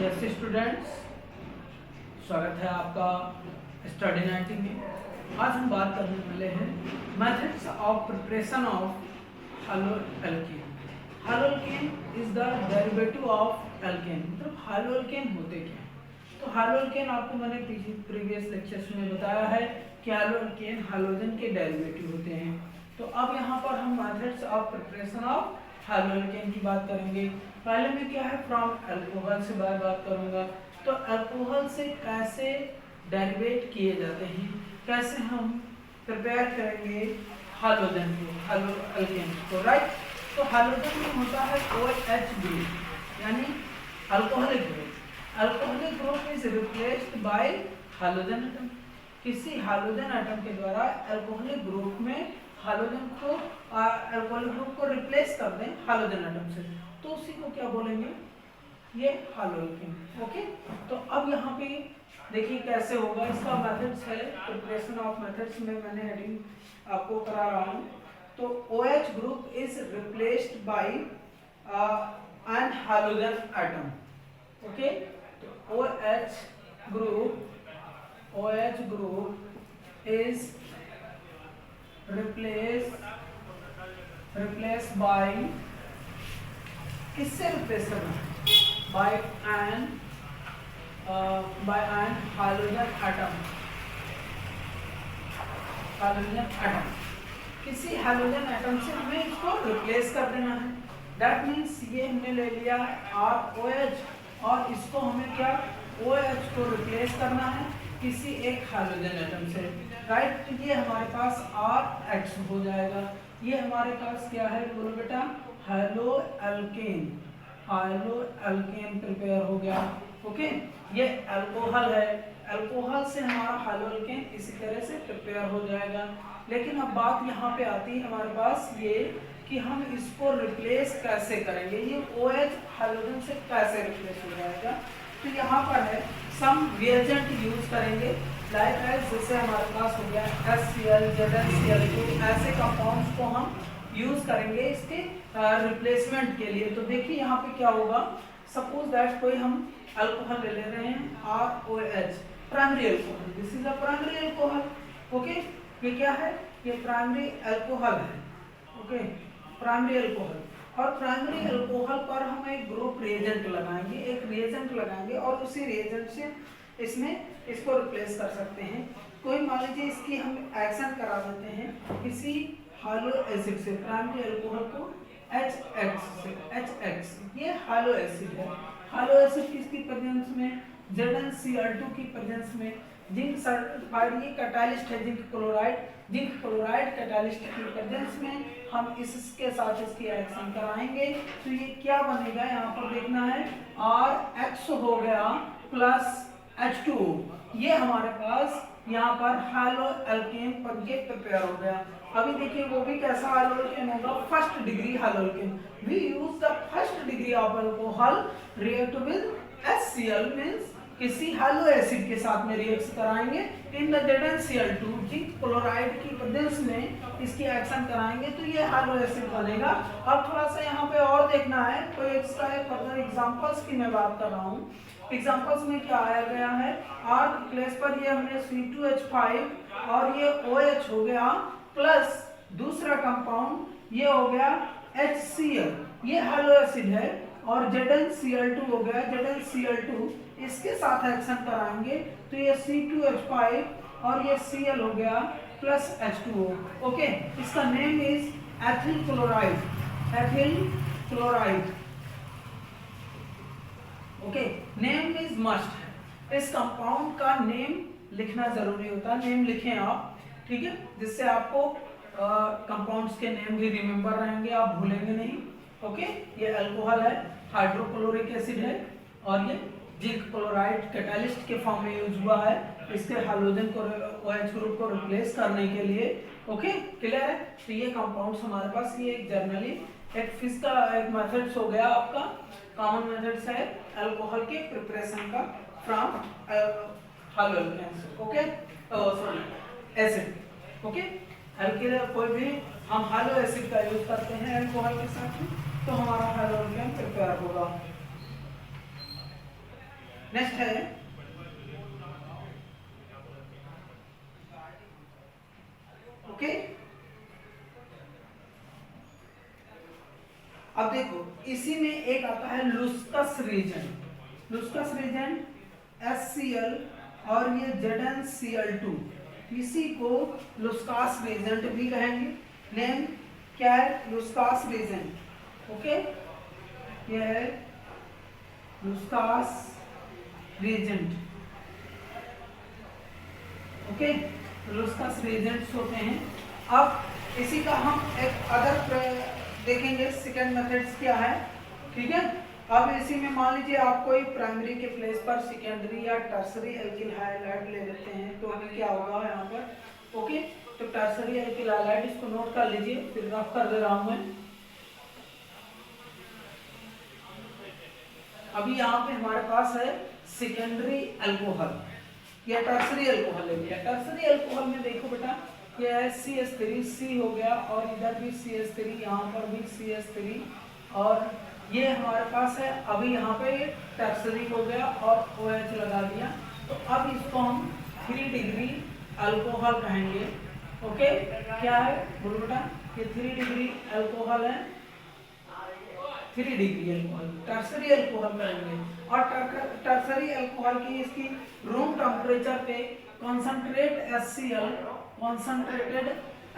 जैसे स्टूडेंट्स, स्वागत है आपका स्टडी 90 में। आज हम बात करने वाले हैं methods of preparation of haloalkane. Haloalkane is the derivative of alkane. मतलब हालोएल्केन होते क्या हैं? तो हालोएल्केन आपको मैंने प्रीवियस लेक्चर्स में बताया है कि हालोएल्केन हालोजन के डेरिवेटिव होते हैं। तो अब यहाँ पर हम मेथड्स ऑफ प्रिपरेशन ऑफ हालोएल्केन की बात करेंगे। पहले में क्या है, फ्रॉम अल्कोहल से बात करूंगा। तो अल्कोहल से कैसे डेरिवेट किए जाते हैं, कैसे हम प्रिपेयर करेंगे हालोजन को, हालोएल्केन को, राइट। तो हालोजन में होता है OH ग्रुप, यानी alcoholic group. Alcoholic group is replaced by halogen atom. किसी हालोजन एटम के द्वारा अल्कोहलिक ग्रुप में हालोजन को अल्कोहलिक ग्रुप को रिप्लेस कर दें हालोजन एटम से, तो उसी को क्या बोलेंगे, ये हालोएल्केन। ओके, तो अब यहाँ पे देखिए कैसे होगा इसका मेथड्स है, प्रिपरेशन ऑफ मेथड्स में मैंने हेडिंग आपको करा रहा हूँ। तो OH group is replaced by an halogen atom. Okay, तो OH group is replace by, किससे रिप्लेस करना है, बाय एन हालोजन एटम। किसी हालोजन एटम से हमें इसको रिप्लेस कर देना है। दैट मीन्स ये हमने ले लिया ROH और इसको हमें क्या, OH को रिप्लेस करना है किसी एक हालोजन एटम से, राइट। तो ये हमारे पास RH हो जाएगा। ये हमारे पास क्या है, बोलो बेटा, हालोएल्केन। हालोएल्केन प्रिपेयर हो गया। ओके, ये अल्कोहल है, अल्कोहल से हमारा हालोएल्केन इसी तरह से प्रिपेयर हो जाएगा। लेकिन अब बात यहाँ पे आती है हमारे पास ये कि हम इसको रिप्लेस कैसे करेंगे, ये OH हालोजन से कैसे रिप्लेस हो जाएगा। तो यहाँ पर है सम रिएजेंट यूज करेंगे, लाइक एज जैसे हमारे पास हो गया HCl, ZnCl2, ऐसे कंपाउंड्स को हम यूज करेंगे इसके रिप्लेसमेंट के लिए। तो देखिए यहाँ पे क्या होगा, सपोज दैट कोई हम अल्कोहल ले रहे हैं ROH, primary alcohol, this is a primary alcohol. Okay, ये क्या है, ये प्राइमरी अल्कोहल है। Okay, primary alcohol. और प्राइमरी अल्कोहल पर हम एक ग्रुप रिएजेंट लगाएंगे, एक रिएजेंट लगाएंगे और उसी रिएजेंट से इसमें इसको रिप्लेस कर सकते हैं। कोई मान लीजिए इसकी हम एक्शन करा देते हैं किसी हालो एसिड से, प्राइमरी अल्कोहल को HX, ये हालो एसिड है। हालो एसिड किसकी प्रेजेंस में, ZnCl2 की प्रेजेंस में। जिंक सल्फाइड ये कैटालिस्ट है, जिंक क्लोराइड कैटालिस्ट की प्रेजेंस में हम इसके साथ इसकी एक्शन कराएंगे। तो ये क्या बनेगा, यहाँ पर देखना है, RH हो गया प्लस H2O। ये हमारे पास यहाँ पर हालोएल्केन बन के प्रिपेयर हो गया। अभी देखिए वो भी कैसा हालोएल्केन होगा, first degree haloalkane. We use the first degree of alcohol react with HCl, means किसी हालो एसिड के साथ में रिएक्ट कराएंगे in the ZnCl2, zinc chloride की प्रेजेंस में इसकी एक्शन कराएंगे, तो ये हालो एसिड बनेगा। अब थोड़ा सा यहाँ पे और देखना है, तो एक्स्ट्रा फर्दर एग्जांपल्स की मैं बात कर रहा हूँ। एग्जांपल्स में क्या आया गया है, R प्लेस पर ये हमने C2H5 और ये OH हो गया प्लस दूसरा कंपाउंड ये हो गया HCl, ये हालो एसिड है, और ZnCl2 हो गया, ZnCl2 इसके साथ एक्शन कराएंगे तो ये C2H5 और ये Cl हो गया प्लस H2O। ओके, इसका name is ethyl chloride. Okay, name is must. इस कंपाउंड का नेम लिखना जरूरी होता है, नेम लिखें आप, ठीक है, जिससे आपको कंपाउंड्स के नेम भी रिमेंबर रहेंगे, आप भूलेंगे नहीं। ओके, ये अल्कोहल है, हाइड्रोक्लोरिक एसिड है, और ये जिंक क्लोराइड कैटालिस्ट के फॉर्म में यूज हुआ है इसके हालोजन को OH ग्रुप को रिप्लेस करने के लिए। ओके, क्लियर है। तो ये कंपाउंड्स हमारे पास, ये एक जनरली एक फिश का एक मेथड्स हो गया, आपका कॉमन मेथड्स है अल्कोहल के प्रिपरेशन का from haloalkane. Okay, sorry acid. Okay, alkyl कोई भी हम हालो एसिड का यूज करते हैं अल्कोहल के साथ में, तो हमारा हालोएल्केन प्रिपेयर होगा। नेक्स्ट है ओके। अब देखो इसी में एक आता है लुस्कस रीजन। लुस्कस रीजन HCl और ये ZnCl2, इसी को लुस्कास रीजेंट भी कहेंगे। नेम क्या है? लुस्कास रीजेंट। ओके, ये है लुस्कास रीजेंट। ओके, लुस्कास रीजेंट्स होते हैं। अब इसी का हम एक अदर देखेंगे, सेकेंड मेथड्स क्या है, ठीक है। अब इसी में मान लीजिए आप कोई प्राइमरी के प्लेस पर सेकेंडरी या टर्सरी एल्किल हाइलाइट ले लेते हैं, तो हमें क्या होगा यहाँ पर। ओके, तो टर्सरी एल्किल हाइलाइट इसको नोट कर लीजिए, फिर रफ कर दे रहा हूं मैं। अभी यहाँ पे हमारे पास है सेकेंडरी अल्कोहल या टर्सरी अल्कोहल ले लिया। टर्सरी अल्कोहल में देखो बेटा, ये है CH3 हो गया और इधर भी CH3, यहाँ पर भी CH3 और ये हमारे पास है। अभी यहाँ पे टर्सरी हो गया और OH लगा दिया, तो अब इसको हम 3 डिग्री अल्कोहल कहेंगे। ओके, क्या है बोलो बेटा, ये 3 डिग्री अल्कोहल है, 3 डिग्री अल्कोहल टर्सरी अल्कोहल कहेंगे। और टर्सरी अल्कोहल की इसकी रूम टेम्परेचर पे कॉन्सेंट्रेटेड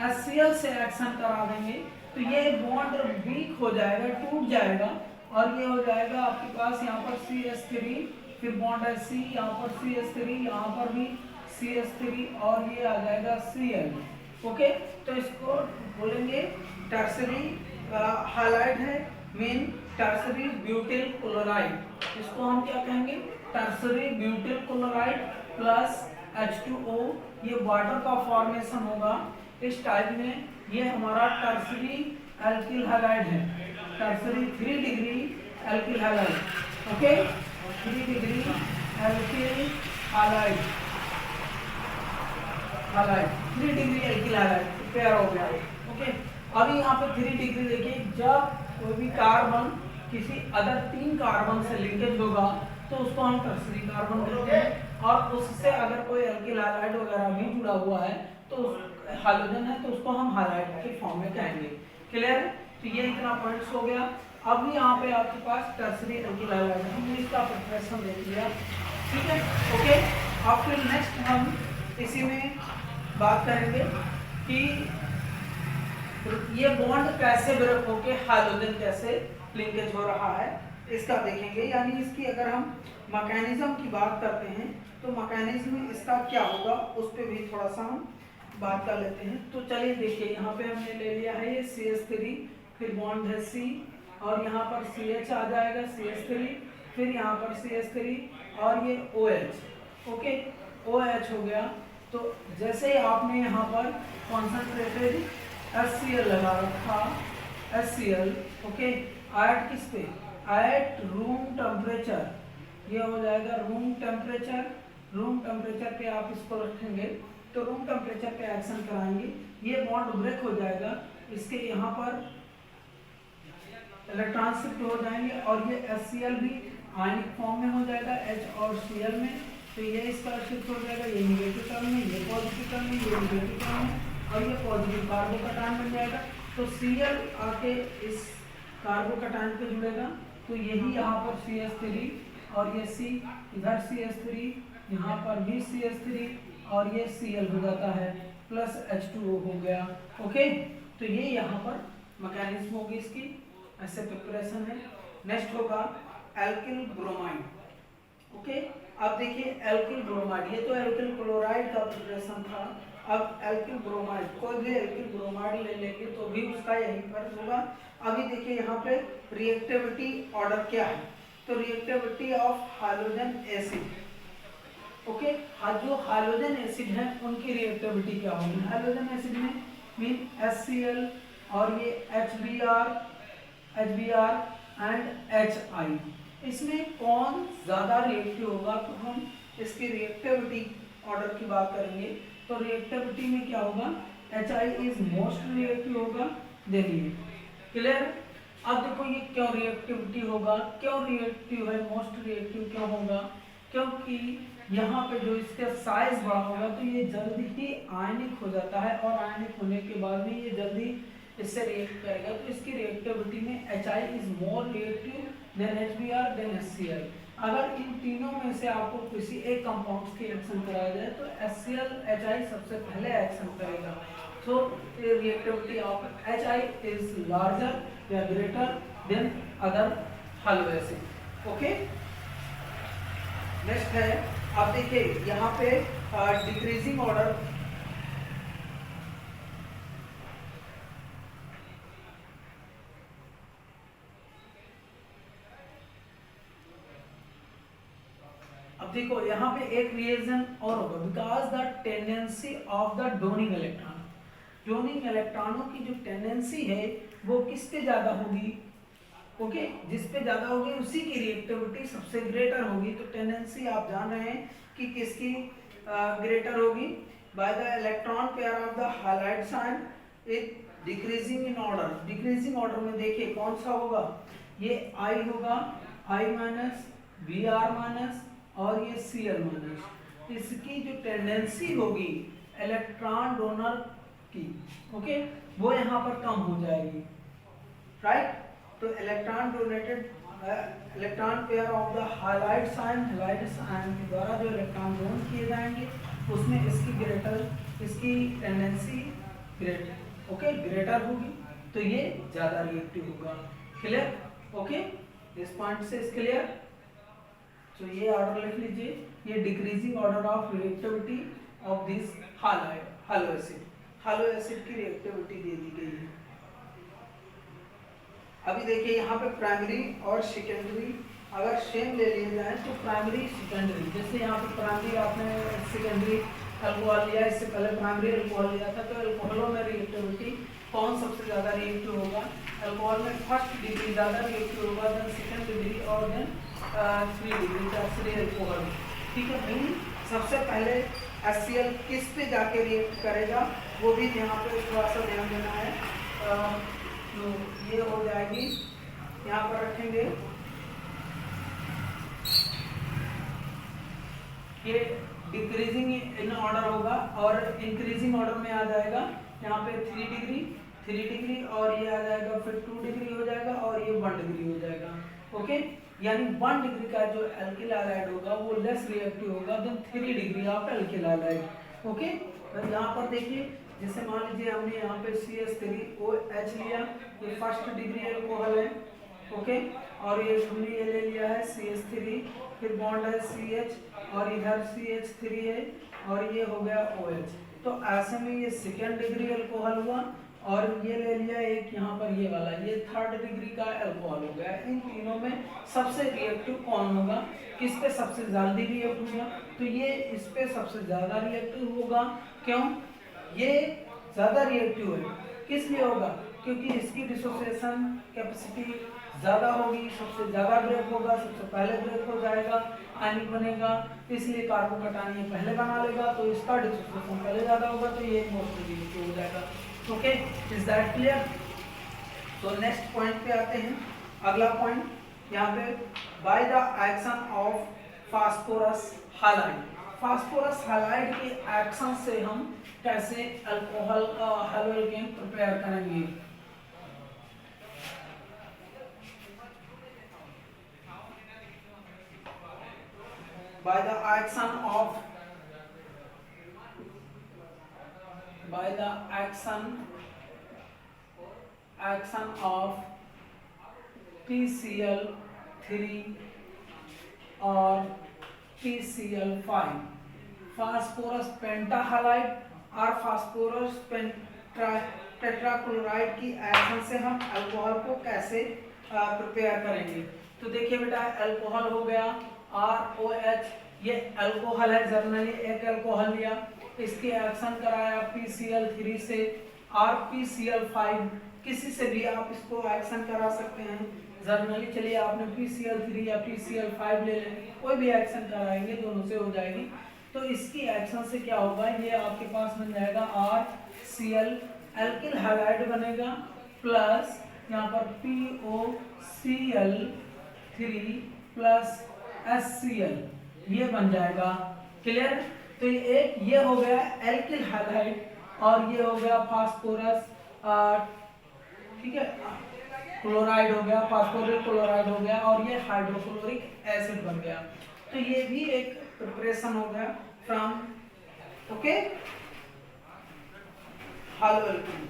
HCl से एक्शन करा देंगे, तो ये बॉन्ड वीक हो जाएगा, टूट जाएगा और ये हो जाएगा आपके पास यहाँ पर CH3, फिर बॉन्ड है C, यहाँ पर CH3, यहाँ पर भी CH3 और ये आ जाएगा Cl। ओके, तो इसको बोलेंगे टर्सरी हाइलाइट है, मेन टर्सरी ब्यूटिल क्लोराइड। इसको हम क्या कहेंगे? Tertiary butyl chloride plus H2O, ये वाटर का फॉर्मेशन होगा इस टाइप में। ये हमारा टर्सरी एल्किल हैलाइड है, tertiary 3 degree alkyl halide. Okay, 3 degree alkyl halide, 3 degree alkyl halide तैयार हो गया। ओके, अभी यहाँ पे 3 डिग्री देखिए, जब कोई भी कार्बन किसी अदर 3 कार्बन से लिंकेज होगा तो उसको हम टर्सरी कार्बन कहते हैं, और उससे अगर कोई एल्किल हैलाइड वगैरह भी जुड़ा हुआ है तो हाइड्रोजन है, तो उसको हम हाइलाइट के फॉर्म में कहेंगे। क्लियर है? तो ये इतना पॉइंट्स हो गया। अभी यहाँ पे आपके पास टर्सरी एल्किल हैलाइड है, हमने इसका प्रिपरेशन देख लिया, ठीक है। ओके, अब फिर नेक्स्ट हम इसी में बात करेंगे कि ये बॉन्ड कैसे ब्रेक होके हाइड्रोजन कैसे लिंकेज हो रहा है, इसका देखेंगे। यानी इसकी अगर हम मैकेनिज्म की बात करते हैं तो मैकेनिज्म इसका क्या होगा उस पर भी थोड़ा सा हम बात कर लेते हैं। तो चलिए देखिए, यहाँ पे हमने ले लिया है ये CH3, फिर बॉन्ड है C और यहाँ पर CH आ जाएगा, CH3, फिर यहाँ पर CH3 और ये OH। ओके, OH हो गया। तो जैसे आपने यहाँ पर कॉन्सेंट्रेटेड HCl लगा रखा, HCl, ओके, एट किस पे? एट रूम टेम्परेचर, ये हो जाएगा रूम टेम्परेचर। रूम टेम्परेचर पे आप इसको रखेंगे तो रूम टेम्परेचर पे एक्शन कराएंगे, ये बॉन्ड ब्रेक हो जाएगा, इसके यहाँ पर इलेक्ट्रॉन शिफ्ट हो जाएंगे और ये HCl भी आयनिक फॉर्म में हो जाएगा H और Cl में, तो ये इसका शिफ्ट हो जाएगा, ये निगेटिव टर्म में, ये पॉजिटिव टर्म में, ये निगेटिव टर्म में और ये पॉजिटिव कार्बोकैटायन बन जाएगा। तो Cl आके इस कार्बोकैटायन पे जुड़ेगा, तो यही यहाँ पर CH3 और ये C, इधर CH3, यहाँ पर भी CH3 और ये Cl हो जाता है, प्लस H2O हो गया। ओके, तो ये यहाँ पर मैकेनिज्म होगी इसकी, ऐसे प्रिपरेशन है। नेक्स्ट होगा एल्किल ब्रोमाइड। ओके, अब देखिए एल्किल ब्रोमाइड, ये तो एल्किल क्लोराइड का प्रिपरेशन था। अब एल्किल ब्रोमाइड, कोई भी एल्किल ब्रोमाइड ले लेंगे तो भी उसका यही पर होगा। अभी देखिए यहाँ पे रिएक्टिविटी ऑर्डर क्या है, तो reactivity of hydrogen acid. Okay, जो हाइड्रोजन एसिड है उनकी रिएक्टिविटी क्या होगी? हाइड्रोजन एसिड में मीन HCl और ये HBr एंड HI, इसमें कौन ज्यादा रिएक्टिव होगा? तो हम इसकी रिएक्टिविटी ऑर्डर की बात करेंगे, तो रिएक्टिविटी में क्या होगा? HI इज मोस्ट रिएक्टिव होगा देन ये। क्लियर? अब देखो ये क्यों रिएक्टिविटी होगा, क्यों रिएक्टिव है, मोस्ट रिएक्टिव क्यों होगा? क्योंकि यहाँ पे जो इसका साइज बड़ा होगा तो ये जल्दी ही आयनिक हो जाता है, और आयनिक होने के बाद में ये जल्दी इससे रिएक्ट करेगा। तो इसकी रिएक्टिविटी में HI is more reactive than HBr than HCl। अगर इन तीनों में से आपको किसी एक कंपाउंड की एक्शन कराया जाए तो HCl HI सबसे पहले एक्शन करेगा। So reactivity of HI is larger या greater than other halo acid. Okay, next है, आप देखिए यहाँ पे डिक्रीजिंग ऑर्डर, अब देखो यहाँ पे एक रिएक्शन और होगा, because the tendency of the donating electron, donating इलेक्ट्रॉनों की जो टेंडेंसी है वो किस पे ज्यादा होगी, ओके, जिस पे ज्यादा होगी उसी की रिएक्टिविटी सबसे ग्रेटर होगी। तो टेंडेंसी आप जान रहे हैं कि किसकी ग्रेटर होगी, by the electron pair of the highlights ion it decreasing in order. Decreasing order में देखिए कौन सा होगा, ये I होगा, I माइनस, Br माइनस और ये Cl माइनस। इसकी जो टेंडेंसी होगी इलेक्ट्रॉन डोनर की, ओके, वो यहाँ पर कम हो जाएगी, राइट। तो electron donated, electron pair of the highlights ion, highlights ion के द्वारा जो इलेक्ट्रॉन डोन किए जाएंगे उसमें इसकी ग्रेटर, इसकी टेंडेंसी ग्रेटर, ओके, ग्रेटर होगी, तो ये ज्यादा रिएक्टिव होगा। क्लियर, ओके, दिस पॉइंट से इज क्लियर। तो ये ऑर्डर लिख लीजिए, ये decreasing order of reactivity of this hello acid, hello acid की रिएक्टिविटी दे दी गई है। अभी देखिए यहाँ पे प्राइमरी और सेकेंडरी अगर सेम ले लिए जाए तो प्राइमरी सेकेंडरी, जैसे यहाँ पे प्राइमरी आपने सेकेंडरी अल्कोहल लिया, इससे पहले प्राइमरी अल्कोहल लिया था, तो अल्कोहलों में रिएक्टिविटी कौन सबसे ज़्यादा रिएक्टिव होगा, अल्कोहल में फर्स्ट डिग्री ज़्यादा रिएक्टिव होगा, देन सेकेंड डिग्री और देन 3 डिग्री टर्शियरी अल्कोहल, ठीक है। नहीं, सबसे पहले HCl किस पे जाके रिएक्ट करेगा वो भी यहाँ पे थोड़ा सा ध्यान देना है। तो ये हो जाएगी, यहाँ पर रखेंगे, ये डिक्रीजिंग इन ऑर्डर होगा और इंक्रीजिंग ऑर्डर में आ जाएगा यहाँ पे 3 डिग्री और ये आ जाएगा फिर 2 डिग्री हो जाएगा और ये 1 डिग्री हो जाएगा, ओके। यानी 1 डिग्री का जो एल्किल हैलाइड होगा वो लेस रिएक्टिव होगा than 3 degree of alkyl halide, okay. तो यहाँ पर देखिए, जैसे मान लीजिए हमने यहाँ पे CH3OH लिया, ये फर्स्ट डिग्री अल्कोहल है, ओके, और ये हमने ये ले लिया है CH3, फिर बॉन्ड है CH और इधर CH3 है और ये हो गया OH। तो ऐसे में ये सेकेंड डिग्री अल्कोहल हुआ और ये ले लिया एक यहाँ पर ये वाला, ये थर्ड डिग्री का अल्कोहल हो गया। इन तीनों में सबसे रिएक्टिव कौन होगा, किस पे सबसे ज्यादा रिएक्टिव होगा, तो ये इस पे सबसे ज्यादा रिएक्टिव होगा। क्यों ये ज्यादा रिएक्टिव है, किस लिए होगा, क्योंकि इसकी डिसोसिएशन कैपेसिटी ज्यादा होगी, सबसे ज्यादा ब्रेक होगा, सबसे पहले ब्रेक हो जाएगा, आयनिक बनेगा, इसलिए कार्बोकैटायन ये पहले बना लेगा, तो इसका डिसोसिएशन पहले ज्यादा होगा, तो ये मोस्ट रिएक्टिव हो जाएगा। Okay, is that clear. तो नेक्स्ट पॉइंट पे आते हैं, अगला पॉइंट यहाँ पे, by the action of phosphorus halide. Phosphorus halide के एक्शन से हम कैसे अल्कोहल हैलो एल्केन प्रिपेयर करेंगे। by the action of PCl3 और PCl5, फास्फोरस पेंटाहालाइड और फास्फोरस टेट्राक्लोराइड की एक्शन से हम अल्कोहल को कैसे प्रिपेयर करेंगे। तो देखिए बेटा, अल्कोहल हो गया ROH, ये अल्कोहल है, जर्नली एक अल्कोहल लिया, इसकी एक्शन कराया PCl3 से और PCl5, किसी से भी आप इसको एक्शन करा सकते हैं। जर्नली चलिए आपने PCl3 या PCl5 ले लें, कोई भी एक्शन कराएंगे, दोनों से हो जाएगी। तो इसकी एक्शन से क्या होगा, ये आपके पास बन जाएगा RCl, एल्किल हैलाइड बनेगा, प्लस यहाँ पर POCl3 प्लस HCl, ये बन जाएगा। क्लियर? तो ये हो गया एल्किल हैलाइड और ये हो गया फास्फोरस, ठीक है, क्लोराइड हो गया, फास्फोरिक क्लोराइड हो गया और ये हाइड्रोक्लोरिक एसिड बन गया। तो ये भी एक प्रिपरेशन हो गया फ्रॉम, ओके, हालो एल्कीन।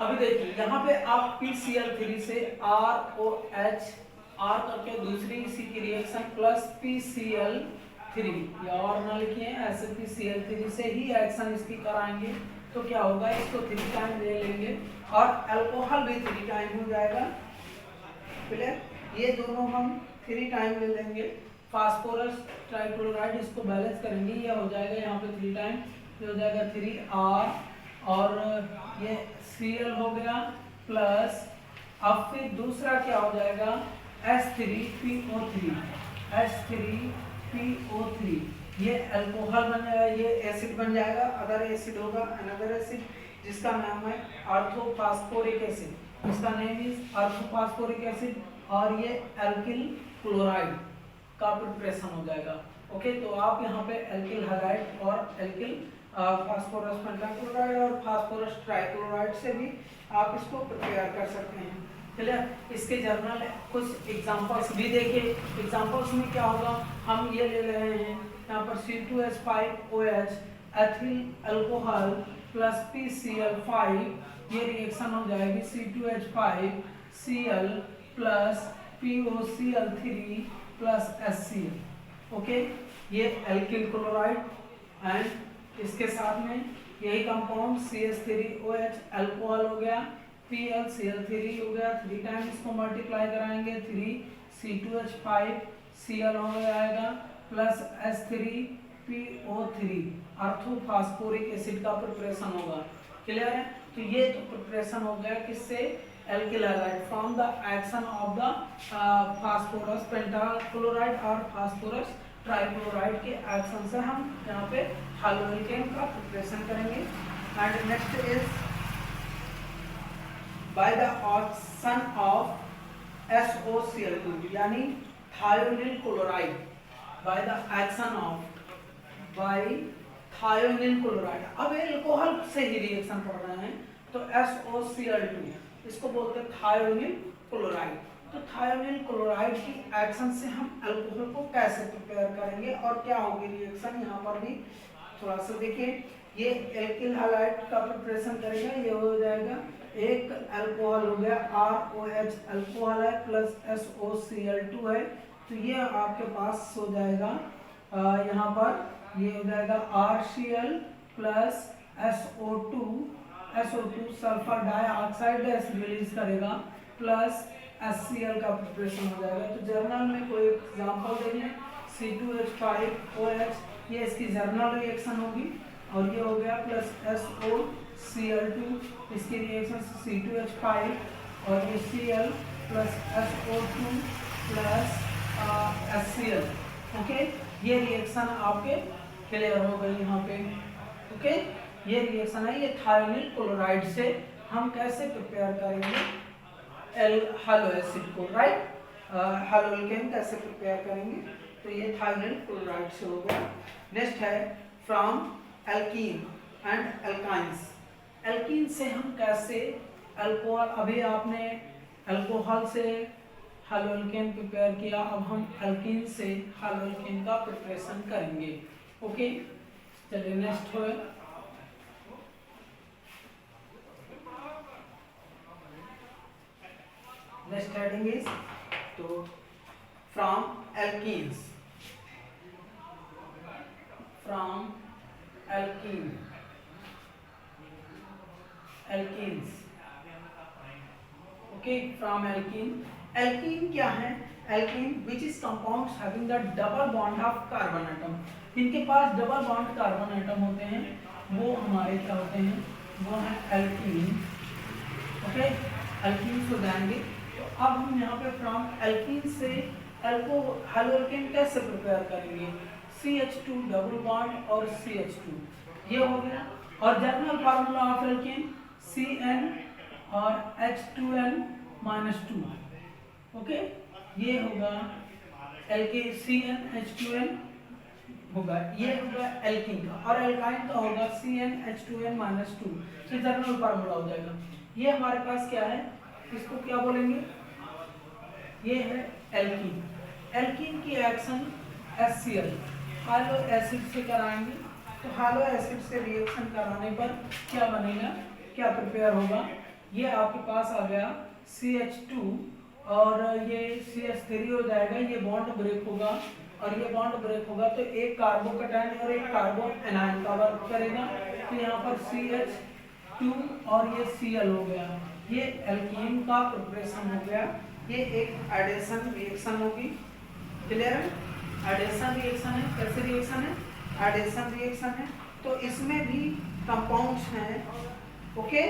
अभी देखिए यहाँ पे आप PCl3 से ROH R करके दूसरी इसी की रिएक्शन प्लस PCl3, या और ना लिखिए, ऐसे PCl3 से ही एक्शन इसकी कराएंगे तो क्या होगा, इसको 3 टाइम ले लेंगे और अल्कोहल भी 3 टाइम हो जाएगा। क्लियर? ये दोनों हम 3 टाइम ले लेंगे। फास्फोरस ट्राइक्लोराइड इसको बैलेंस करेंगे, ये हो जाएगा यहाँ पे 3 टाइम, ये हो जाएगा 3R और ये Cl हो गया प्लस, अब फिर दूसरा क्या हो जाएगा H3PO3, H3PO3, ये अल्कोहल बन जाएगा, ये एसिड बन जाएगा, अदर एसिड होगा, अनदर एसिड जिसका नाम है ऑर्थोफॉस्फोरिक एसिड, इसका नेम इज ऑर्थोफॉस्फोरिक एसिड और ये एल्किल क्लोराइड का प्रिपरेशन हो जाएगा। ओके, तो आप यहाँ पे एल्किल हैलाइड और एल्किल फास्फोरस पेंटाक्लोराइड और फास्फोरस ट्राइक्लोराइड से भी आप इसको प्रिपेयर कर सकते हैं। क्लियर? इसके जर्नल कुछ एग्जांपल्स भी देखिए। एग्जांपल्स में क्या होगा, हम ये ले रहे हैं यहाँ पर C2H5OH ethyl alcohol plus PCl5, ये रिएक्शन हो जाएगी C2H5Cl plus POCl3 plus HCl। Okay, ये एल्किल क्लोराइड एंड इसके साथ में यही कंपाउंड CH3OH अल्कोहल हो गया, PlCl3 हो गया, 3 टाइम इसको मल्टीप्लाई कराएंगे, 3C2H5Cl हो जाएगा प्लस H3PO3 ऑर्थोफॉस्फोरिक एसिड का प्रिपरेशन होगा। क्लियर है? तो ये तो प्रिपरेशन हो गया किससे, alkyl halide from the action of the phosphorus pentachloride और फास्फोरस ट्राइक्लोराइड के एक्शन से हम यहाँ पे हालोएल्केन का प्रिपरेशन करेंगे। And next is by the action of SOCl2 यानी thionyl chloride, by the action of thionyl chloride. अब अल्कोहल से ही रिएक्शन कर रहे हैं तो SOCl2, इसको बोलते हैं थायोनिल क्लोराइड। तो थायोनिल क्लोराइड की एक्शन से हम अल्कोहल को कैसे प्रिपेयर करेंगे और क्या होगी रिएक्शन, यहाँ पर भी थोड़ा सा देखिए। ये एल्किल हैलाइड का प्रिपरेशन करेगा, ये हो जाएगा एक अल्कोहल हो गया ROH अल्कोहल है प्लस SOCl2 है, तो ये आपके पास हो जाएगा यहाँ पर ये हो जाएगा RCl plus SO2 sulphur dioxide gas release करेगा प्लस HCl का प्रिपरेशन हो जाएगा। तो जर्नल में कोई एग्जांपल देंगे, C2H5OH, ये इसकी जर्नल रिएक्शन होगी और ये हो गया प्लस SOCl2, इसकी रिएक्शन C2H5 और ये Cl plus SO2 plus HCl। Okay, ये रिएक्शन आपके क्लियर हो गई यहाँ पे। ओके, ये रिएक्शन है, ये थायोनिल क्लोराइड से हम कैसे प्रिपेयर करेंगे हालो एसिड को, राइट, हालोएल्केन कैसे प्रिपेयर करेंगे, तो ये थायोनिल क्लोराइड से हो गया। नेक्स्ट है from alkene and alkynes. Alkene से हम कैसे अल्कोहल, अभी आपने अल्कोहल से हालोएल्केन प्रिपेयर किया, अब हम एल्कीन से हालोएल्केन का प्रिपरेशन करेंगे। ओके, चलिए नेक्स्ट हो नेक्स्ट हेडिंग इज तो from alkenes, from alkene, alkenes. Okay, from alkene. Alkene क्या है, alkene which is compounds having the double bond of carbon atom, इनके पास डबल बॉन्ड कार्बन एटम होते हैं, वो हमारे क्या होते हैं, वो है एल्कीन। ओके, एल्कीन हो जाएंगे। तो अब हम यहाँ पे फ्रॉम एल्कीन से हालोएल्केन कैसे प्रिपेयर करेंगे, CH2 डबल बॉन्ड और CH2, ये हो गया। और journal formula of alkene CN और H2N-2। ओके, ये होगा CnH2n होगा, ये होगा एल्कीन का, और एल्काइन का होगा CnH2n-2, तो जर्नल फार्मूला हो जाएगा। ये हमारे पास क्या है, इसको क्या बोलेंगे, ये है एल्कीन। एल्कीन की एक्शन HCl हालो एसिड से कराएंगे, तो हालो एसिड से रिएक्शन कराने पर क्या बनेगा, क्या प्रिपेयर होगा, ये आपके पास आ गया CH2 और ये CH3 हो जाएगा, ये बॉन्ड ब्रेक होगा, और ये बॉन्ड ब्रेक होगा तो एक कार्बोकैटायन और एक कार्बो एनायन का वर्क करेगा, तो यहाँ पर CH2 और ये Cl हो गया, ये एल्कीन का प्रिपरेशन हो गया। ये एक एडिशन रिएक्शन होगी, क्लियर है, एडिशन रिएक्शन है। कैसे रिएक्शन है, एडिशन रिएक्शन है, तो इसमें भी कंपाउंड्स हैं, ओके।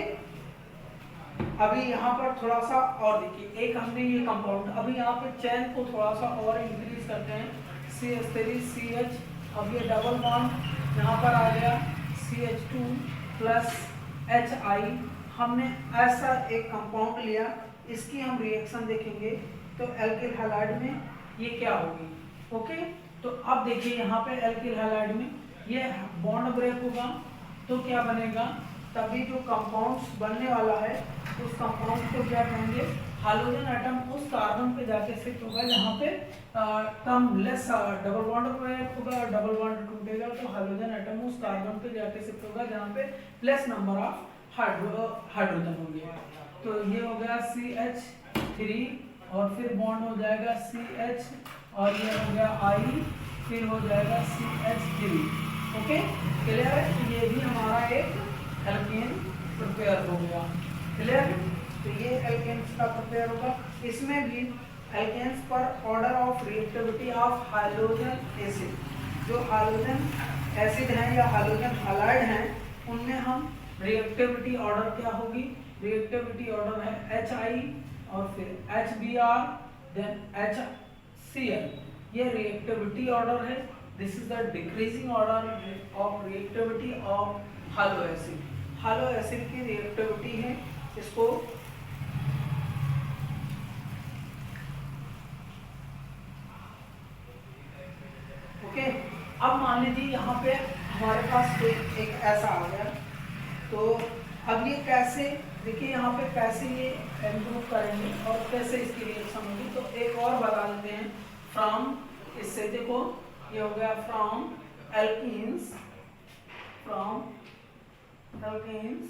अभी यहाँ पर थोड़ा सा और देखिए, एक हमने ये कंपाउंड, अभी यहाँ पे चेन को थोड़ा सा और इंक्रीज करते हैं, CH3 CH, अब ये डबल बॉन्ड यहाँ पर आ गया CH2 प्लस HI, हमने ऐसा एक कंपाउंड लिया, इसकी हम रिएक्शन देखेंगे, तो एल्किल हैलाइड में ये क्या होगी, ओके। तो अब देखिए यहाँ पे एल्किल हैलाइड में ये बॉन्ड ब्रेक होगा, तो क्या बनेगा, तभी जो कंपाउंड्स बनने वाला है उस कंपाउंड को क्या कहेंगे, हाइड्रोजन एटम उस कार्बन पे जाके शिफ्ट होगा जहाँ पे कम लेस डबल बॉन्ड ब्रेक होगा, डबल बॉन्ड टूटेगा, तो हाइड्रोजन एटम उस कार्बन पे जाके शिफ्ट होगा जहाँ पे लेस नंबर ऑफ हाइड्रोजन होंगे। तो ये हो गया CH3 और फिर बॉन्ड हो जाएगा CH और ये हो गया I, फिर हो जाएगा CH3, ओके, क्लियर है। तो ये भी हमारा एक एल्केन प्रिपेयर हो गया, क्लियर है। तो ये एल्केन्स का प्रिपेयर होगा, इसमें भी एल्केन्स पर order of reactivity of hydrogen acid, जो हाइड्रोजन एसिड हैं या हाइड्रोजन हैलाइड हैं, उनमें हम रिएक्टिविटी ऑर्डर क्या होगी, रिएक्टिविटी ऑर्डर है HI और फिर HBr देन HCl, ये रिएक्टिविटी ऑर्डर है। This is the decreasing order of reactivity of hello acid, hello acid की रिएक्टिविटी है, इसको ओके। अब मान लीजिए यहाँ पे हमारे पास कोई एक ऐसा आ गया, तो अब ये कैसे, देखिए यहाँ पे कैसे ये इम्प्रूव करेंगे और कैसे इसकी रिएक्शन होगी, तो एक और बता देते हैं फ्रॉम, इससे देखो ये हो गया from alkenes, from alkenes,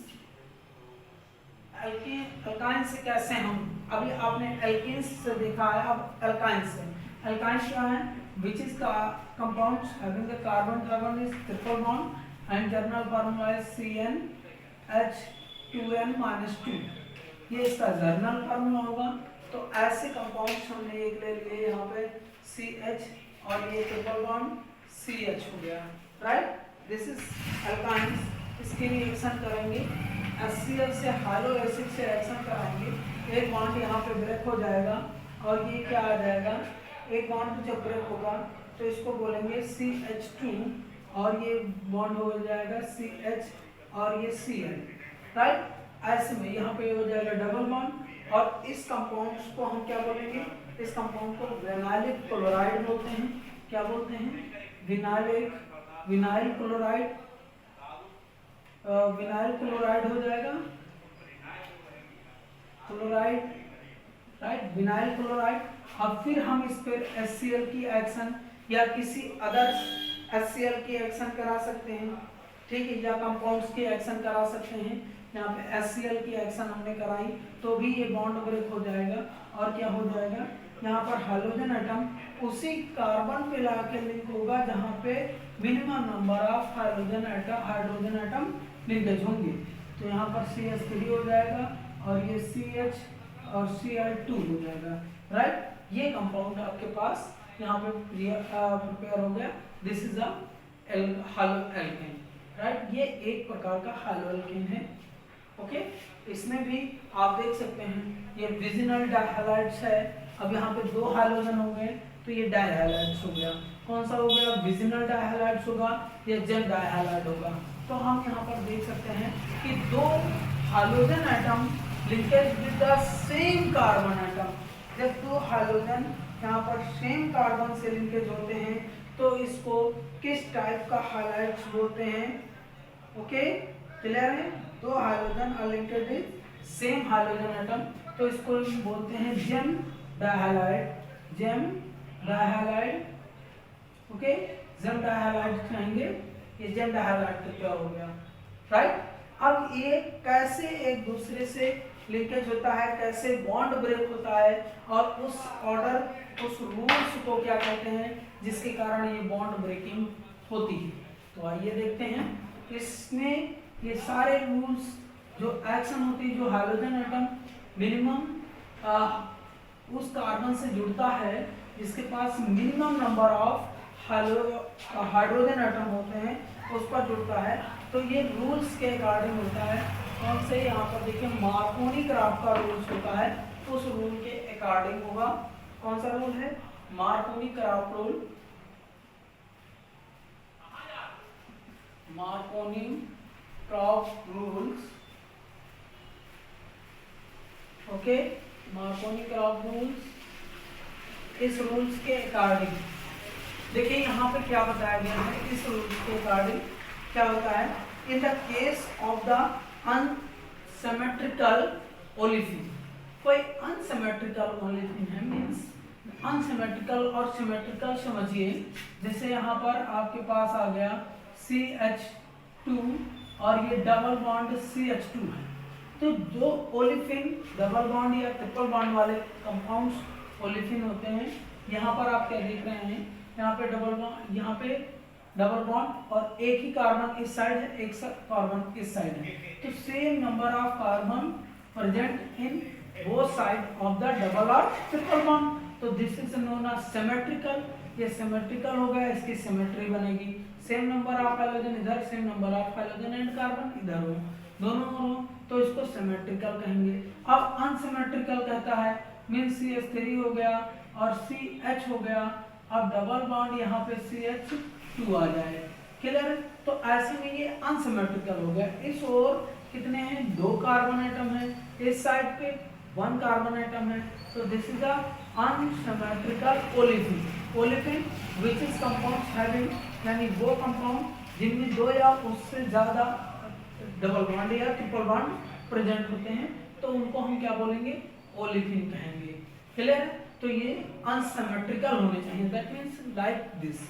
alkyne से कैसे हम, अभी आपने एल्कीन्स से देखा है, अब एल्काइन से, एल्काइन क्या है, which is compounds having the carbon is triple bond and general formula is CnH2n-2, ये इसका जर्नल फार्मूला होगा। तो ऐसे कंपाउंड्स हमने एक ले लिए यहाँ पे CH और ये ट्रिपल बॉन्ड CH हो गया, राइट, दिस इज एल्काइंस, इसकी रिएक्शन करेंगे, HCl से हालो एसिड से रिएक्शन कराएंगे, एक बॉन्ड यहाँ पे ब्रेक हो जाएगा और ये क्या आ जाएगा, एक बॉन्ड जब ब्रेक होगा तो इसको बोलेंगे CH2 और ये बॉन्ड हो जाएगा CH और ये Cl, राइट। ऐसे में यहाँ पे हो जाएगा डबल बॉन्ड, और इस कंपाउंड्स को हम क्या बोलेंगे, इस कंपाउंड को विनाइलिक क्लोराइड बोलते हैं, क्या बोलते हैं, विनाइल क्लोराइड, विनाइल क्लोराइड हो जाएगा, क्लोराइड, राइट, विनाइल क्लोराइड। अब फिर हम इस पर HCl की एक्शन या किसी अदर HCl की एक्शन करा सकते हैं, ठीक है, या कंपाउंड्स की एक्शन करा सकते हैं। यहाँ पे HCl की एक्शन हमने कराई तो भी ये बॉन्ड ब्रेक हो जाएगा, और क्या हो जाएगा, यहाँ पर हाइड्रोजन एटम उसी कार्बन पे लाके लिंक होगा जहाँ पे minimum number of hydrogen atom linkage होंगे। तो यहाँ पर CH3 हो जाएगा और ये CH और Cl2 हो जाएगा, राइट। ये कंपाउंड आपके पास यहाँ पे प्रिपेयर हो गया, this is a halo alkane, right. ये एक प्रकार का हालो एल्केन है, ओके। इसमें भी आप देख सकते हैं ये विजिनल डाइहैलाइड्स है, अब यहाँ पे दो हाइड्रोजन हो गए तो ये डाइहैलाइड्स हो गया, कौन सा हो गया, विजिनल डाइहैलाइड्स होगा या जेल डाइहैलाइड होगा। तो हम यहाँ पर देख सकते हैं कि दो hydrogen atom linkage with the same carbon atom, जब दो हाइड्रोजन यहाँ पर सेम कार्बन से लिंकेज होते हैं तो इसको किस टाइप का हाइलाइट्स बोलते हैं? ओके, क्लियर है? दो hydrogen are linked with same hydrogen atom तो इसको बोलते हैं gem dihalide, gem dihalide. Okay, gem dihalide कहेंगे, ये जेम डाइहाइलाइड तो क्या हो गया, राइट? अब ये कैसे एक दूसरे से लिंकेज होता है, कैसे बॉन्ड ब्रेक होता है और उस ऑर्डर, उस रूल्स को क्या कहते हैं जिसके कारण ये बॉन्ड ब्रेकिंग होती है। तो आइए देखते हैं इसमें ये सारे रूल्स जो एक्शन होती है, जो हाइड्रोजन एटम मिनिमम उस कार्बन से जुड़ता है जिसके पास minimum number of hydrogen atom होते हैं उस पर जुड़ता है। तो ये रूल्स के अकॉर्डिंग होता है। कौन से? यहाँ पर देखिए मार्कोनी क्राफ्ट का रूल्स होता है, उस रूल के अकॉर्डिंग होगा। कौन सा रूल है? Markovnikov craft rule, Markovnikov craft rules. Okay, Markovnikov craft rules. इस रूल्स के अकॉर्डिंग देखिए यहाँ पे क्या बताया गया है, इस रूल्स के अकॉर्डिंग क्या होता है? इन the case of the unsymmetrical olefin, कोई अनसिमेट्रिकल ओलेफिन है, मींस अनसिमेट्रिकल और सिमेट्रिकल समझिए। जैसे यहाँ पर आपके पास आ गया CH2 और ये डबल बॉन्ड CH2 है, तो जो ओलेफिन डबल बॉन्ड या ट्रिपल बॉन्ड वाले कंपाउंड्स ओलेफिन होते हैं, यहाँ पर आप क्या देख रहे हैं, यहाँ पे डबल बॉन्ड, यहाँ पे डबल बॉन्ड और एक ही कार्बन इस साइड है, एक कार्बन इस साइड है, तो same number of carbon present in both side of the double और ट्रिपल बॉन्ड। तो this is known as symmetrical. ये सिमेट्रिकल हो गया, इसकी सिमेट्री बनेगी, सेम नंबर ऑफ हाइड्रोजन इधर, same number of hydrogen and carbon इधर हो, दोनों हो, तो इसको सिमेट्रिकल कहेंगे। अब अनसिमेट्रिकल कहता है मींस CH3 हो गया और CH हो गया, अब डबल बॉन्ड यहाँ पे CH2 आ जाए, क्लियर? तो ऐसे में ये अनसिमेट्रिकल हो गया। इस ओर कितने हैं? 2 कार्बन एटम है, इस साइड पे 1 कार्बन एटम है, तो this is a unsymmetrical olefin. Olefin which is compounds having, यानी वो कंपाउंड जिनमें 2 या उससे ज्यादा डबल बॉन्ड या ट्रिपल बॉन्ड प्रेजेंट होते हैं, तो उनको हम क्या बोलेंगे? ओलेफिन कहेंगे, क्लियर? तो ये अनसिमेट्रिकल होने चाहिए, दैट मींस लाइक दिस,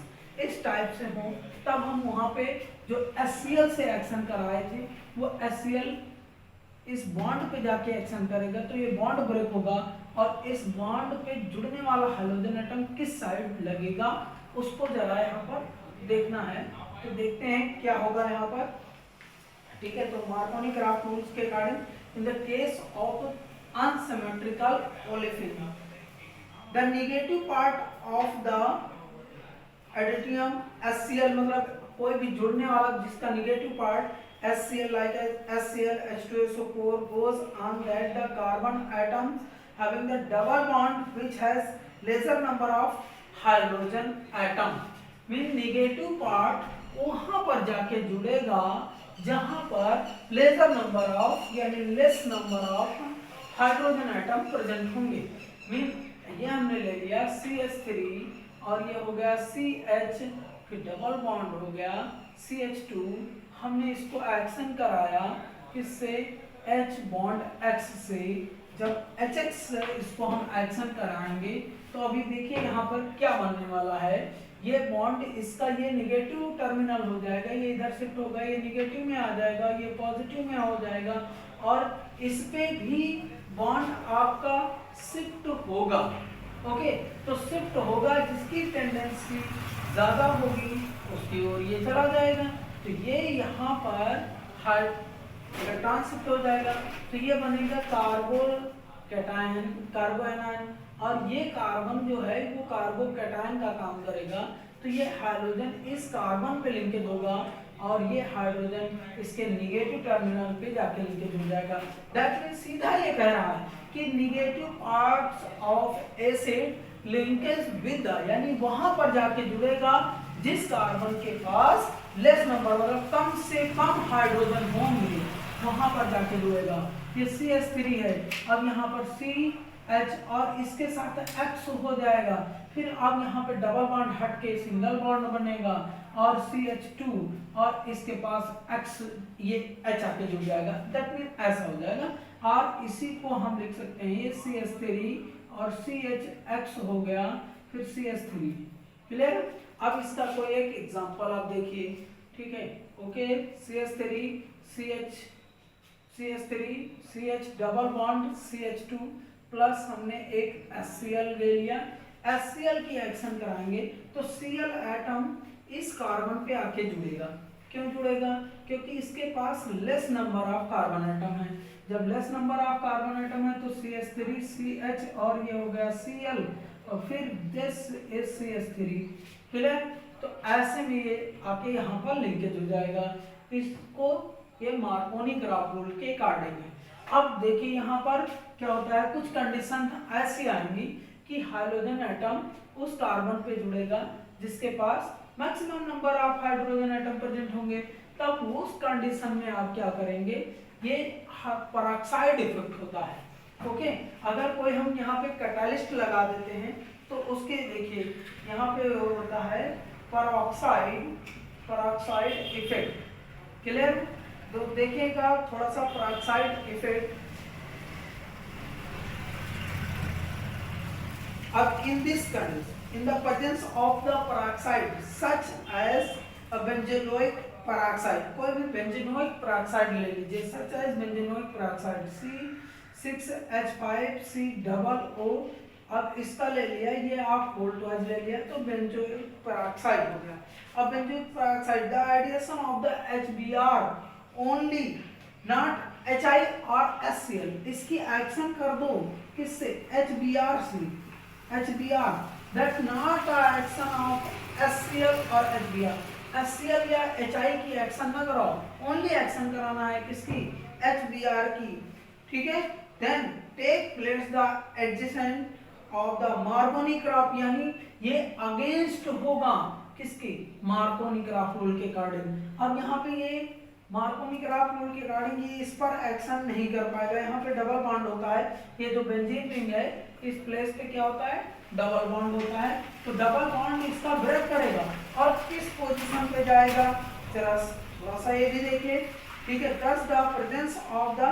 इस टाइप से हो, तब हम वहां पे जो HCl से एक्शन कराए थे वो HCl इस बॉन्ड पे जाके एक्शन करेगा, तो ये बॉन्ड ब्रेक होगा और इस बॉन्ड पे जुड़ने वाला हाइड्रोजन एटम किस साइड लगेगा उसको जरा यहाँ पर देखना है। तो देखते हैं क्या होगा यहाँ पर, ठीक है? तो मार्कोनी क्राफ्ट रूल्स के according in the case of unsymmetrical olefin the negative part of the addendum HCl, मतलब कोई भी जुड़ने वाला जिसका negative part HCl like HCl H2SO4 goes on that the carbon atoms having the double bond which has lesser number of hydrogen atom, mean negative part वहां पर जाके जुड़ेगा जहां पर लेसर नंबर ऑफ यानी less number of hydrogen atom present होंगे। Mean ये हमने ले लिया CH3 और ये हो गया CH, फिर डबल बॉन्ड हो गया CH2, हमने इसको एक्शन कराया किससे? H बॉन्ड X से। जब HX से इसको हम एक्शन कराएंगे तो अभी देखिए यहाँ पर क्या बनने वाला है, ये बॉन्ड इसका ये नेगेटिव टर्मिनल हो जाएगा, ये इधर शिफ्ट होगा, ये नेगेटिव में आ जाएगा, ये पॉजिटिव में हो जाएगा और इस पे भी बॉन्ड आपका शिफ्ट होगा। ओके, तो शिफ्ट होगा, जिसकी टेंडेंसी ज्यादा होगी उसकी ओर ये चला जाएगा, तो ये यहाँ पर इलेक्ट्रॉन शिफ्ट हो जाएगा, तो ये बनेगा कार्बो कैटायन, कार्बो एनायन, और ये कार्बन जो है वो कार्बो कैटायन का काम करेगा, तो ये हाइड्रोजन इस कार्बन पे लिंकेज होगा और ये हाइड्रोजन इसके निगेटिव टर्मिनल पे जाके लिंकेज हो जाएगा। दैट मींस सीधा ये कह रहा है कि negative parts of acid linkage with, यानी वहां पर जाके जुड़ेगा जिस कार्बन के पास लेस नंबर मतलब कम से कम हाइड्रोजन होंगे, वहां पर जाके जुड़ेगा। ये CH3 है, अब यहाँ पर H और इसके साथ X हो जाएगा, फिर अब यहाँ पे डबल बॉन्ड हट के सिंगल बॉन्ड बनेगा और CH2 और इसके पास X ये H आके जुड़ जाएगा, दैट मीन ऐसा हो जाएगा। और इसी को हम लिख सकते हैं ये CH3 और CHX हो गया, फिर CH3। क्लियर? अब इसका कोई एक एग्जांपल आप देखिए, ठीक है? Okay, CH3 CH double bond CH2 plus हमने एक HCl ले लिया। HCl की एक्शन कराएंगे तो Cl एटम इस कार्बन पे आके जुड़ेगा। क्यों जुड़ेगा? क्योंकि इसके पास less number of carbon atom है। जब less number of carbon atom है तो CH3 CH और ये हो गया Cl और फिर दिस इज CH3। क्लियर? तो ऐसे में ये आके यहाँ पर लिंकेज हो जाएगा। इसको ये मार्कोनी ग्राफ रूल के अकॉर्डिंग है। अब देखिए यहाँ पर क्या होता है, कुछ कंडीशन ऐसी आएंगी कि हाइड्रोजन एटम उस कार्बन पे जुड़ेगा जिसके पास maximum number of hydrogen atom present होंगे। तब उस कंडीशन में आप क्या करेंगे, ये पेरोक्साइड इफेक्ट होता है। ओके, अगर कोई हम यहाँ पे कैटालिस्ट लगा देते हैं तो उसके देखिए यहाँ पे होता है पेरोक्साइड इफेक्ट। क्लियर? तो देखिएगा थोड़ा सा पेरोक्साइड इफेक्ट। अब in this condition, in the presence of the peroxide such as a benzoic peroxide, कोई भी बेंजीनोइक पेरोक्साइड ले लीजिए, such as benzoic peroxide C6H5C double O। अब इसका ले लिया, ये आप वोल्ट वाइज ले लिया तो बेंजोइक पेरोक्साइड हो गया। अब benzoic peroxide the addition of the HBr only not HI और HCl, इसकी एक्शन कर दो किससे, HBr से, HBr that not action of HCl और HBr। HCl या HI की एक्शन ना कराओ, ओनली एक्शन कराना है किसकी, HBr की। ठीक है? Then take place the adjacent of the Markovnikov, यानी ये अगेंस्ट होगा किसके, मार्कोनी ग्राफ रूल के अकॉर्डिंग। अब यहाँ पे ये मार्कोनी ग्राफ रूल के अकॉर्डिंग ये इस पर एक्शन नहीं कर पाएगा। यहाँ पे डबल बॉन्ड होता है, ये जो बेंजीन रिंग है इस प्लेस पे क्या होता है, डबल बॉन्ड होता है। तो डबल बॉन्ड इसका ब्रेक करेगा और किस पोजीशन पे जाएगा, जरा थोड़ा सा ये भी देखिए। ठीक है? दस the presence of the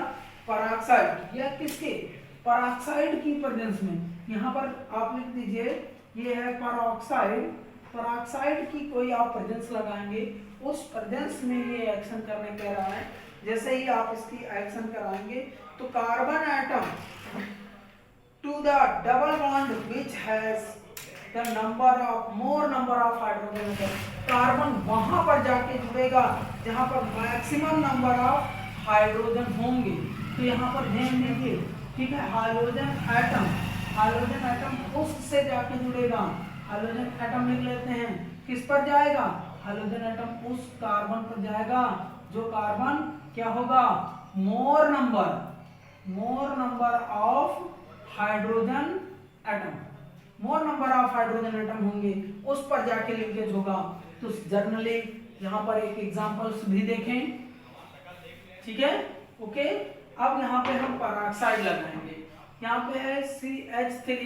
peroxide, या किसके, पेरोक्साइड की प्रेजेंस में, यहाँ पर आप लिख दीजिए ये है पेरोक्साइड। पेरोक्साइड की कोई आप प्रेजेंस लगाएंगे, उस प्रेजेंस में ये एक्शन करने कह रहा है। जैसे ही आप इसकी एक्शन कराएंगे तो carbon atom to the double bond which has the more number of hydrogen atom, carbon वहां पर जाके जुड़ेगा जहां पर मैक्सिमम नंबर ऑफ हाइड्रोजन होंगे। तो यहाँ पर ध्यान दीजिए, ठीक है, हाइड्रोजन एटम उससे जाके जुड़ेगा। हाइड्रोजन एटम लिख लेते हैं, किस पर जाएगा, हाइड्रोजन एटम उस कार्बन पर जाएगा जो कार्बन क्या होगा, मोर नंबर ऑफ हाइड्रोजन एटम होंगे, उस पर जाके लिंकेज होगा। तो जनरली यहाँ पर एक एग्जांपल्स भी देखें। ठीक है? ओके, अब यहाँ पे हम पेरोक्साइड लगाएंगे। यहाँ पे है CH3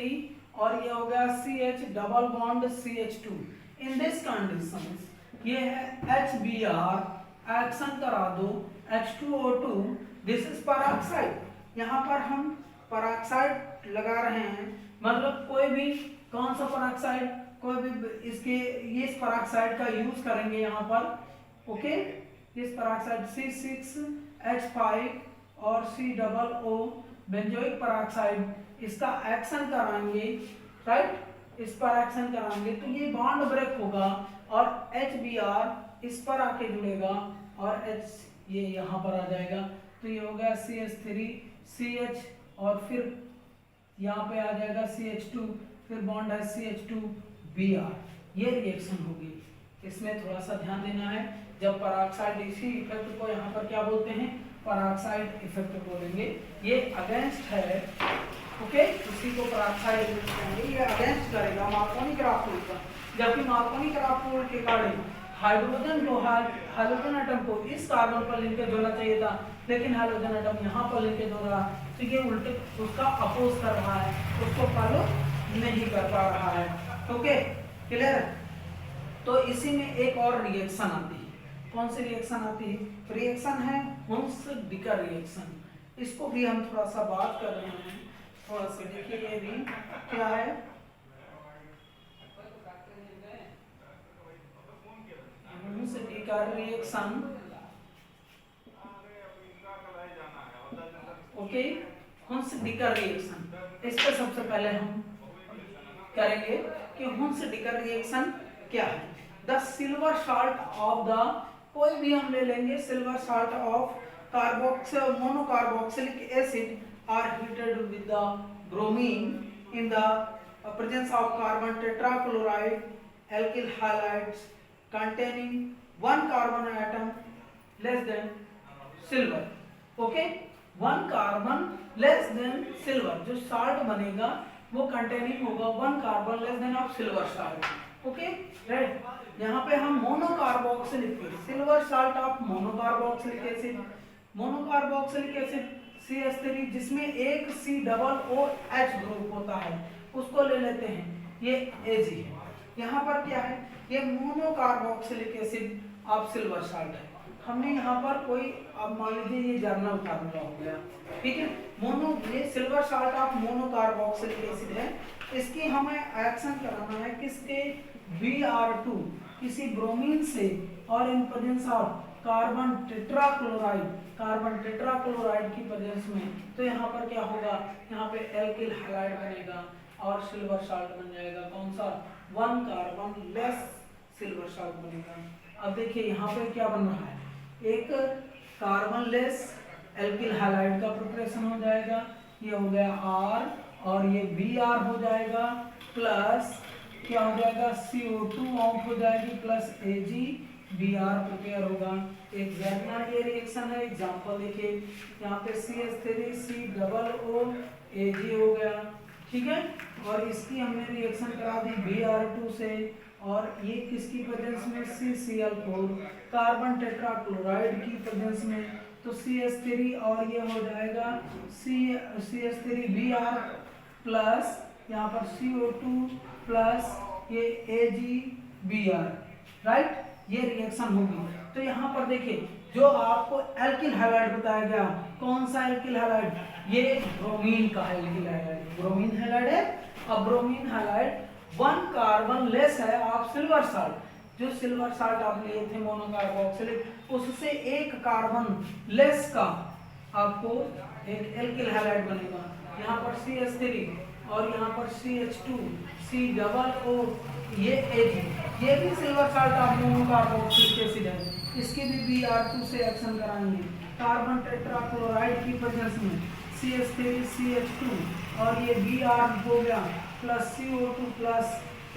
और ये हो गया CH double bond CH2। In this condition ये है HBr, एक्शन करा दो H2O2, दिस इज पेरोक्साइड। यहाँ पर हम पेरोक्साइड लगा रहे हैं, मतलब कोई भी कौन सा पेरोक्साइड, कोई भी इसके ये पेरोक्साइड का यूज करेंगे यहाँ पर। ओके, इस पेरोक्साइड C6H5 और C double O benzoic peroxide, इसका एक्शन कराएंगे, राइट, इस पर एक्शन कराएंगे तो ये बॉन्ड ब्रेक होगा और HBr इस पर आके जुड़ेगा और H ये यहाँ पर आ जाएगा। तो ये हो गया CH3 CH और फिर यहाँ पे आ जाएगा CH2, फिर बॉन्ड है CH2Br। ये रिएक्शन होगी। इसमें थोड़ा सा ध्यान देना है, जब पेरोक्साइड इसी इफेक्ट को यहाँ पर क्या बोलते हैं, पेरोक्साइड इफेक्ट बोलेंगे। ये अगेंस्ट है, ओके, इसी को पेरोक्साइड इफेक्ट कहेंगे। ये अगेंस्ट करेगा मार्कोनी ग्राफ रूल का, जबकि मार्कोनी ग्राफ रूल के कारण हाइड्रोजन जो है, हाइड्रोजन एटम को इस कार्बन पर लिंकेज होना चाहिए था, लेकिन हाइड्रोजन एटम यहाँ पर लिंकेज हो रहा है, तो ये उल्टे उसका अपोज कर रहा है। उसको फॉलो नहीं कर पा रहा है। ओके, क्लियर है? तो इसी में एक और रिएक्शन आती है। कौन सी रिएक्शन आती है? रिएक्शन है हुंस-डिकर रिएक्शन। इसको भी हम थोड़ा सा बात कर रहे हैं, थोड़ा सा देखिए। ये भी क्या है? Hunsdiecker reaction. Okay, Hunsdiecker reaction. इस पर सबसे पहले हम करेंगे कि हुंस-डिकर रिएक्शन क्या है। The silver salt of the, कोई भी हम ले लेंगे, silver salt of monocarboxylic acid are heated with the bromine in the presence of carbon tetrachloride alkyl halides containing 1 carbon atom less than silver. Okay, 1 carbon less than silver, जो salt बनेगा वो containing होगा 1 carbon less than of silver salt. Okay, right. यहाँ पे हम monocarboxylic, silver salt of monocarboxylic acid, monocarboxylic acid CH3 जिसमें एक COOH group होता है, उसको ले लेते हैं, ये Ag है। यहाँ पर क्या है? ये monocarboxylic acid of silver salt है। हमने यहाँ पर कोई, अब मान लीजिए ये जर्नल फार्मूला हो गया, ठीक है। ये silver salt of monocarboxylic acid है। इसकी हमें एक्शन कराना है किसके? Br2 किसी ब्रोमीन से, और in presence of carbon tetrachloride की प्रेजेंस में। तो यहाँ पर क्या होगा? यहाँ पे एल्किल हैलाइड बनेगा और सिल्वर साल्ट बन जाएगा। कौन सा? 1 कार्बन लेस सिल्वर साल्ट बनेगा। अब देखिए यहाँ पे क्या बन रहा है? एक कार्बन लेस एल्किल हैलाइड का प्रिपरेशन हो जाएगा, ये हो गया R, और ये Br हो जाएगा, प्लस क्या हो जाएगा? CO2 ऑफ हो जाएगी, प्लस AgBr प्रिपेयर होगा। एक जर्नल ये रिएक्शन है, एग्जांपल देखिए, यहाँ पे CH3 COO Ag हो गया, ठीक है। और इसकी हमने रिएक्शन करा दी Br2 से, और ये किसकी प्रेजेंस में? CCl4 कार्बन टेट्राक्लोराइड की प्रेजेंस में। तो CH3 और ये हो जाएगा CH3Br प्लस यहाँ पर CO2 प्लस ये AgBr, राइट। ये रिएक्शन होगी। तो यहाँ पर देखिए, जो आपको एल्किल हैलाइड बताया गया, कौन सा एल्किल हैलाइड? ये ब्रोमीन का एल्किल हैलाइड, ब्रोमीन हैलाइड है। अब ब्रोमीन हैलाइड 1 कार्बन लेस है ऑफ सिल्वर साल्ट, जो सिल्वर साल्ट आप लिए थे मोनोकार्बोक्सिलिक, उससे 1 कार्बन लेस का आपको एक एल्किल हैलाइड बनेगा। यहाँ पर CH3 और यहाँ पर CH2 COO, ये Ag, ये भी silver salt of monocarboxylic acid है। इसके भी Br2 से एक्शन कराएंगे, कार्बन टेट्राक्लोराइड की प्रेजेंस में CH3 CH2 और ये Br हो गया plus CO2 plus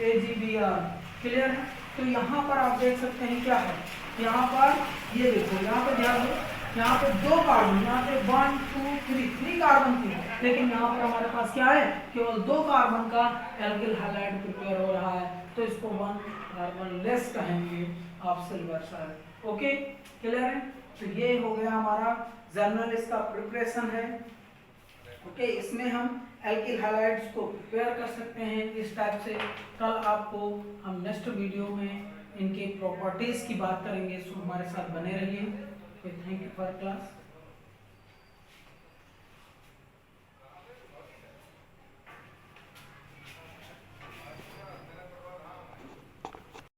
AgBr। Clear है? तो यहाँ पर आप देख सकते हैं क्या है, यहाँ पर ये देखो, यहाँ पे ध्यान दो, यहाँ पे 2 कार्बन, यहाँ पे 1 2 3 कार्बन थे, लेकिन यहाँ पर हमारे पास क्या है? केवल 2 कार्बन का एल्किल हैलाइड प्रिपेयर हो रहा है। तो इसको 1 कार्बन लेस कहेंगे of silver salt. Okay, clear है? तो ये हो गया हमारा जर्नल, इसका प्रिपरेशन है। ओके, इसमें हम एल्किल हैलाइड्स को प्रिपेयर कर सकते हैं इस टाइप से। कल आपको हम नेक्स्ट वीडियो में इनके प्रॉपर्टीज की बात करेंगे, सो हमारे साथ बने रहिए। Thank you for class.